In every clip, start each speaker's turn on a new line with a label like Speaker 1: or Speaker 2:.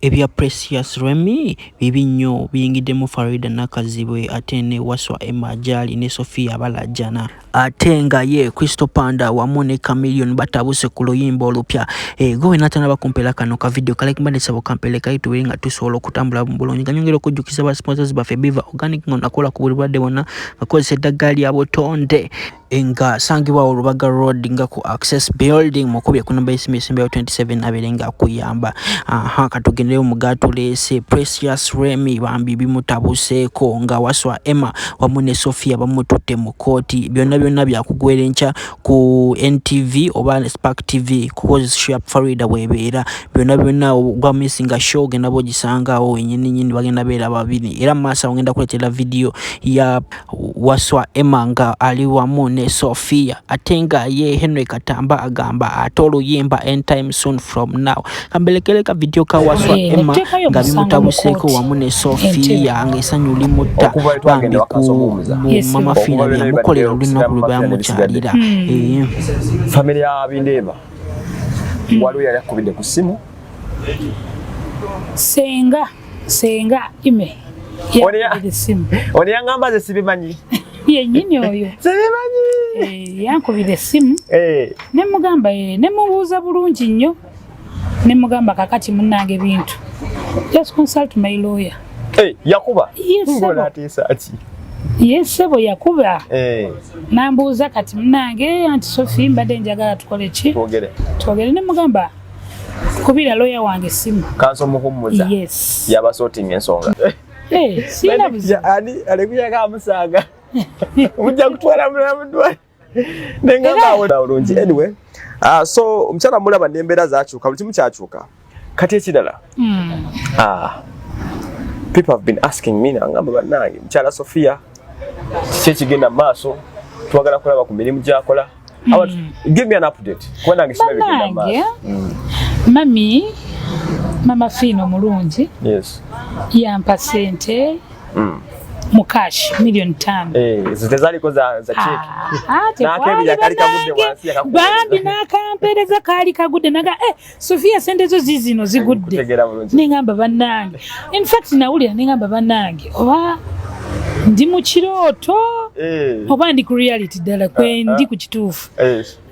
Speaker 1: Ebya Precious Remy bibi nnyo biyingiddemu Farida Nakazibwe ate ne Waswa Emajali ne Sofia Balajana ate nga ye Crystal Panda wamu ne Chameleon batabuse ku luyimba olupya gwe natana bakumpela kano ka video kale kimbande sabo kampele kaitu wenga tusobola okutambula mu bulungi kanyongera okujjukiza ba sponsors baffe Biva Organic ngo nakola ku bulwadde bonna bakozesa eddagala lya butonde enga sangibwa Olubaga Road nga ku Access Building mukubye ku namba y'esimu ya 27 aberenga kuyamba katugendeyo mugatulese Precious Remy bambi bimutabuseeko nga Waswa Emma wamu ne Sofia bamututte mu kooti byonna byakugwera enkya ku NTV oba Spark TV kukozesa Farida webeera byonna gwa missing show genda bogisangawo wenyini bagenda beera babiri era masa ngenda kuletera video ya Waswa Emma nga ali wamu ne Sofia atenga ye Henry Katamba agamba atoluyimba anytime soon from now kambelekeleka video ka Waswa Emma nga bimutabuseeko wamu ne Sofia nga esanyuli mutta bambi ku mama fina byamukolera olunaku lwe bamukyalira
Speaker 2: family ya wabindeeba waliwo yali akubidde ku ssimu
Speaker 3: senga ime
Speaker 2: oni yangamba ze sibimanyi
Speaker 3: yennyini oyo
Speaker 2: sibimanyi
Speaker 3: yankubira essimu ne mugamba ne mubuuza bulungi nnyo ne mugamba kakati munnange bintu just consult my lawyer
Speaker 2: yakuba
Speaker 3: sebo yakuba nambuuza kati munnange anti Sophie mbadde njagala tukole ki twogere ne mugamba kubira lawyer wange essimu
Speaker 2: kanso muhummuza yaba sorting ensonga
Speaker 3: sina buzibu
Speaker 2: ani alekuyaga amusanga mujja kutwala mulamuddwa nengamba olungi anyway so omukyala mulaba n'embeera zaakyuka buli kimu kyakyuka kati ekirala people have been asking me nangamba bannange mukyala Sofia kiki ekigenda mu maaso twagala kulaba ku mirimu gy'akola give me an update kuba nange sina bigenda mu maaso mama Fino mulungi yampa sente mu cash million 5 zitezaliko za cheki
Speaker 3: nakebya kali kagudde wansi bambi nakampereza kali kagudde naga Sofia sente zo zizino zigudde ningamba bannange in fact nawulira ningamba bannange oba ndi mu kirooto oba ndi ku reality ddala kwe ndi ku kituufu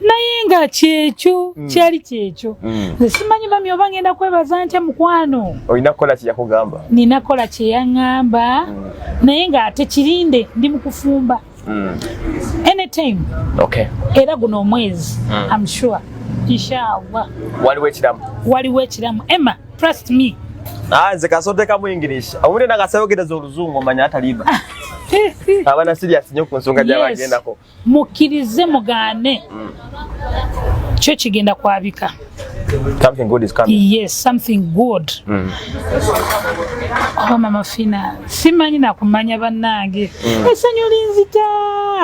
Speaker 3: naye nga kyekyo kyali kyekyo nze simanyi bami oba ngenda kwebaza ntya mukwano
Speaker 2: olina kukola kye yakugamba
Speaker 3: nina kola kye yaŋŋamba naye nga ate kirinde ndi mu kufumba anytime era guno omwezi I'm sure inshallah waliwo ekiramu Emma trust me
Speaker 2: nze kasoteka mu English awulire nagasayogereza oluzungu omanya ataliba abana serious nnyo ku nsonga gy'abagendako
Speaker 3: mukkirize mugaane kyo kigenda kwabika
Speaker 2: something good is coming
Speaker 3: something good mama Fina simanyi nakumanya bannange essanyu linzita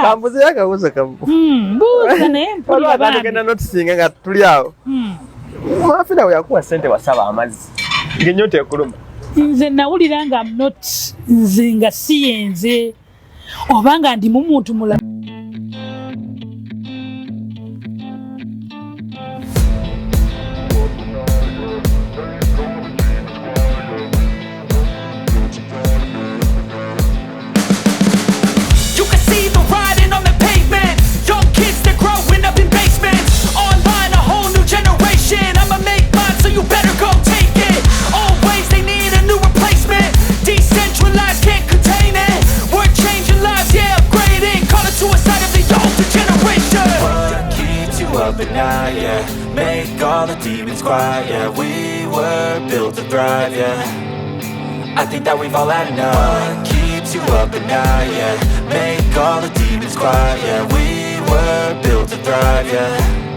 Speaker 2: kambuze yakabuze kamu
Speaker 3: mbuuza naye mpulira
Speaker 2: bambi tugenda notisinga nga tuli awo mama Fina we yakuwa sente wasaba amazzi ng'ennyota ekuluma
Speaker 3: nze nawulira nga nze nga siyenze obanga ndi mu muntu mulala
Speaker 4: Make all the demons quiet, yeah. We were built to thrive, yeah. I think that we've all had enough. What keeps you up at night, yeah. Make all the demons quiet, yeah. We were built to thrive, yeah.